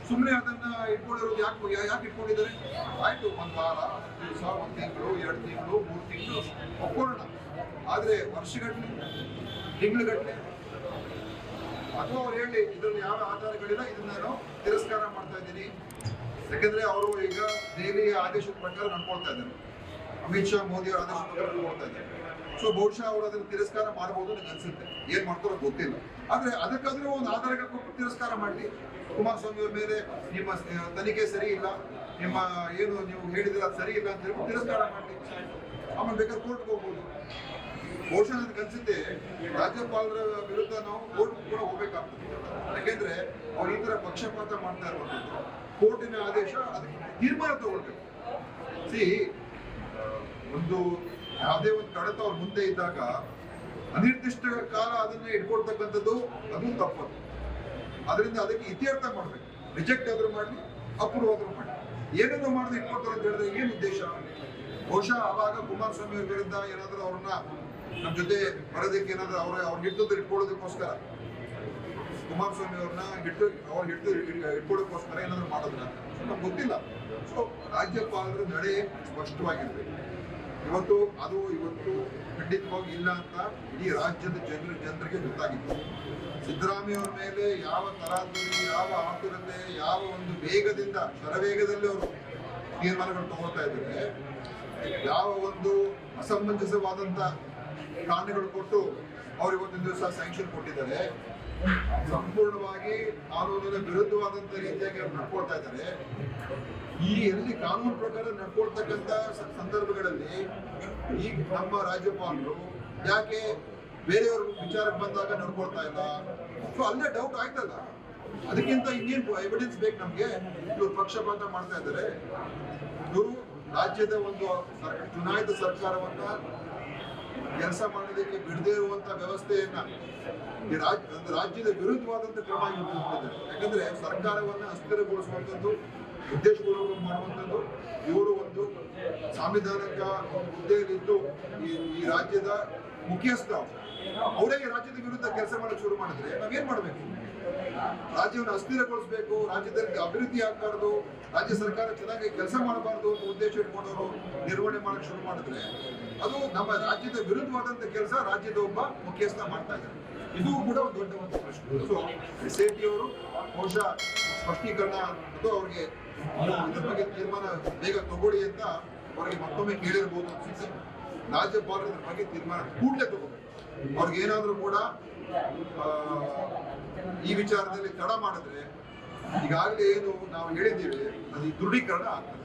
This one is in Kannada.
ಸುಮ್ಮನೆ ಅದನ್ನ ಇಟ್ಕೊಂಡಿರೋದು ಯಾಕೆ ಇಟ್ಕೊಂಡಿದ್ದಾರೆ? ಆಯ್ತು, ಒಂದು ವಾರ, 10 ದಿವಸ, 1 ತಿಂಗಳು, 2 ತಿಂಗಳು, 3 ತಿಂಗಳು ಒಪ್ಕೊಳ್ಳೋಣ. ಆದ್ರೆ ವರ್ಷಗಟ್ಟಲೆ, ತಿಂಗಳುಗಟ್ಟಲೆ, ಅಥವಾ ಅವ್ರು ಹೇಳಿ ಇದ್ರಲ್ಲಿ ಯಾವ ಆಧಾರಗಳಿಲ್ಲ, ಇದನ್ನ ನಾನು ತಿರಸ್ಕಾರ ಮಾಡ್ತಾ ಇದ್ದೀನಿ. ಯಾಕಂದ್ರೆ ಅವರು ಈಗ ದೆಹಲಿಯ ಆದೇಶದ ಪ್ರಕಾರ ನಡ್ಕೊಳ್ತಾ ಇದ್ದಾರೆ, ಅಮಿತ್ ಶಾ ಮೋದಿ ಅವರ ಆದೇಶದ ಪ್ರಕಾರ ನಡ್ಕೊಳ್ತಾ ಇದ್ದಾರೆ. ಸೊ ಬಹುಶಃ ಅವರು ಅದನ್ನು ತಿರಸ್ಕಾರ ಮಾಡಬಹುದು ನನಗೆ ಅನ್ಸುತ್ತೆ. ಏನ್ ಮಾಡ್ತಾರೋ ಗೊತ್ತಿಲ್ಲ. ಆದ್ರೆ ಅದಕ್ಕಾದ್ರೂ ಒಂದು ಆಧಾರಗಳು ಕೊಟ್ಟು ತಿರಸ್ಕಾರ ಮಾಡಲಿ. ಕುಮಾರಸ್ವಾಮಿ ಅವ್ರ ಮೇಲೆ ನಿಮ್ಮ ತನಿಖೆ ಸರಿ ಇಲ್ಲ, ನಿಮ್ಮ ಏನು ನೀವು ಹೇಳಿದ್ರೆ ಅದು ಸರಿ ಇಲ್ಲ ಅಂತ ಹೇಳಿ ತಿರಸ್ಕಾರ ಮಾಡಲಿ. ಆಮೇಲೆ ಬೇಕಾದ್ರೆ ಕೋರ್ಟ್ಗೆ ಹೋಗ್ಬೋದು. ಬಹುಶಃ ನನಗೆ ಅನ್ಸುತ್ತೆ ರಾಜ್ಯಪಾಲರ ವಿರುದ್ಧ ನಾವು ಕೋರ್ಟ್ ಕೂಡ ಹೋಗ್ಬೇಕಾಗ್ತದೆ. ಯಾಕೆಂದ್ರೆ ಅವ್ರು ಈ ತರ ಪಕ್ಷಪಾತ ಮಾಡ್ತಾ ಇರುವಂತದ್ದು, ಕೋರ್ಟಿನ ಆದೇಶ ಅದಕ್ಕೆ ತೀರ್ಮಾನ ತಗೊಳ್ಬೇಕು. ಒಂದು ಯಾವುದೇ ಒಂದು ಕಡತ ಅವ್ರ ಮುಂದೆ ಇದ್ದಾಗ ಅನಿರ್ದಿಷ್ಟ ಕಾಲ ಅದನ್ನ ಇಟ್ಕೊಳ್ತಕ್ಕಂಥದ್ದು ಅದು ತಪ್ಪದು. ಅದರಿಂದ ಅದಕ್ಕೆ ಇತ್ಯರ್ಥ ಮಾಡ್ಬೇಕು. ರಿಜೆಕ್ಟ್ ಆದ್ರೂ ಮಾಡಲಿ, ಅಪ್ರೂವ್ ಆದ್ರೂ ಮಾಡಲಿ, ಏನನ್ನು ಮಾಡದೆ ಇಟ್ಕೊಳ್ತಾರೆ ಅಂತ ಹೇಳಿದ್ರೆ ಏನು ಉದ್ದೇಶ? ಬಹುಶಃ ಆವಾಗ ಕುಮಾರಸ್ವಾಮಿ ಅವ್ರ ವಿರುದ್ಧ ಏನಾದ್ರೂ ಅವ್ರನ್ನ ನಮ್ಮ ಜೊತೆ ಬರೋದಕ್ಕೆ ಏನಾದ್ರೂ ಅವ್ರ ಹಿಡಿದು ಇಟ್ಕೊಳ್ಳೋದಕ್ಕೋಸ್ಕರ, ಕುಮಾರಸ್ವಾಮಿ ಅವ್ರನ್ನ ಇಟ್ಕೊಳ್ಳೋದಕ್ಕೋಸ್ಕರ ಏನಾದ್ರು ಮಾಡೋದಿಲ್ಲ ನಮ್ಗೆ ಗೊತ್ತಿಲ್ಲ. ಸೊ ರಾಜ್ಯಪಾಲರ ನಡೆ ಸ್ಪಷ್ಟವಾಗಿರ್ಬೇಕು. ಇವತ್ತು ಖಂಡಿತವಾಗಿ ಇಲ್ಲ ಅಂತ ಇಡೀ ರಾಜ್ಯದ ಜನರಿಗೆ ಗೊತ್ತಾಗಿತ್ತು. ಸಿದ್ದರಾಮಯ್ಯ ಅವ್ರ ಮೇಲೆ ಯಾವ ತರಾತುರಿ, ಯಾವ ಆತುರತೆ, ಯಾವ ಒಂದು ವೇಗದಿಂದ, ಶರವೇಗದಲ್ಲಿ ಅವರು ತೀರ್ಮಾನಗಳು ತಗೊಳ್ತಾ ಇದ್ದಾರೆ, ಯಾವ ಒಂದು ಅಸಮಂಜಸವಾದಂತ ಕಾರಣಗಳು ಕೊಟ್ಟು ಅವ್ರು ಇವತ್ತಿನ ದಿವಸ ಸ್ಯಾಂಕ್ಷನ್ ಕೊಟ್ಟಿದ್ದಾರೆ. ಸಂಪೂರ್ಣವಾಗಿ ಕಾನೂನಿನ ವಿರುದ್ಧವಾದಂತ ರೀತಿಯಾಗಿ ಅವ್ರು ನಡ್ಕೊಳ್ತಾ ಇದ್ದಾರೆ. ಈ ಎಲ್ಲಿ ಕಾನೂನು ಪ್ರಕಾರ ನಡ್ಕೊಳ್ತಕ್ಕಂಥ ಸಂದರ್ಭಗಳಲ್ಲಿ ಈ ನಮ್ಮ ರಾಜ್ಯಪಾಲರು ಯಾಕೆ ಬೇರೆಯವ್ರ ವಿಚಾರಕ್ಕೆ ಬಂದಾಗ ನಡ್ಕೊಳ್ತಾ ಇಲ್ಲ? ಸೊ ಅಲ್ಲೇ ಡೌಟ್ ಆಯ್ತಲ್ಲ. ಅದಕ್ಕಿಂತ ಇನ್ನೇನು ಎವಿಡೆನ್ಸ್ ಬೇಕು ನಮ್ಗೆ? ಇವ್ರು ಪಕ್ಷಪಾತ ಮಾಡ್ತಾ ಇದ್ದಾರೆ. ಇವರು ರಾಜ್ಯದ ಒಂದು ಚುನಾಯಿತ ಸರ್ಕಾರವನ್ನ ಕೆಲಸ ಮಾಡೋದಕ್ಕೆ ಬಿಡದೇ ಇರುವಂತ ವ್ಯವಸ್ಥೆಯನ್ನ ರಾಜ್ಯದ ವಿರುದ್ಧವಾದಂತ ಕ್ರಮ ಇದ್ದಾರೆ. ಯಾಕಂದ್ರೆ ಸರ್ಕಾರವನ್ನ ಅಸ್ಥಿರಗೊಳಿಸುವಂಥದ್ದು, ಉದ್ದೇಶಪೂರ್ವಕ ಮಾಡುವಂಥದ್ದು. ಇವರು ಒಂದು ಸಾಂವಿಧಾನಿಕ ಹುದ್ದೆಯಲ್ಲಿದ್ದು ಈ ರಾಜ್ಯದ ಮುಖ್ಯಸ್ಥ, ಅವರೇ ರಾಜ್ಯದ ವಿರುದ್ಧ ಕೆಲಸ ಮಾಡಕ್ಕೆ ಶುರು ಮಾಡಿದ್ರೆ ನಾವೇನ್ ಮಾಡ್ಬೇಕು? ರಾಜ್ಯವನ್ನು ಅಸ್ಥಿರಗೊಳಿಸಬೇಕು, ರಾಜ್ಯದಲ್ಲಿ ಅಭಿವೃದ್ಧಿ ಆಗಬಾರ್ದು, ರಾಜ್ಯ ಸರ್ಕಾರ ಚೆನ್ನಾಗಿ ಕೆಲಸ ಮಾಡಬಾರ್ದು ಅಂತ ಉದ್ದೇಶ ಇಟ್ಕೊಂಡವರು ನಿರ್ವಹಣೆ ಮಾಡಕ್ಕೆ ಶುರು ಮಾಡಿದ್ರೆ ಅದು ನಮ್ಮ ರಾಜ್ಯದ ವಿರುದ್ಧವಾದಂತ ಕೆಲಸ ರಾಜ್ಯದ ಒಬ್ಬ ಮುಖ್ಯಸ್ಥ ಮಾಡ್ತಾ ಇದ್ದಾರೆ. ಇದು ಕೂಡ ಒಂದು ದೊಡ್ಡ ಒಂದು ಪ್ರಶ್ನೆ. ಸೊ SIT ಅವರು ಬಹುಶಃ ಸ್ಪಷ್ಟೀಕರಣ ಮತ್ತು ಅವ್ರಿಗೆ ಇದ್ರ ಬಗ್ಗೆ ತೀರ್ಮಾನ ಬೇಗ ತಗೊಳ್ಳಿ ಅಂತ ಅವ್ರಿಗೆ ಮತ್ತೊಮ್ಮೆ ಕೇಳಿರ್ಬೋದು ಅನ್ಸುತ್ತೆ. ರಾಜ್ಯಪಾಲರ ಬಗ್ಗೆ ತೀರ್ಮಾನ ಕೂಡಲೇ ತಗೋಬೇಕು. ಅವ್ರಿಗೆ ಏನಾದ್ರೂ ಕೂಡ ಈ ವಿಚಾರದಲ್ಲಿ ತಡ ಮಾಡಿದ್ರೆ ಈಗಾಗಲೇ ಏನು ನಾವು ಹೇಳಿದ್ದೀವಿ ಅದು ದೃಢೀಕರಣ ಆಗ್ತದೆ.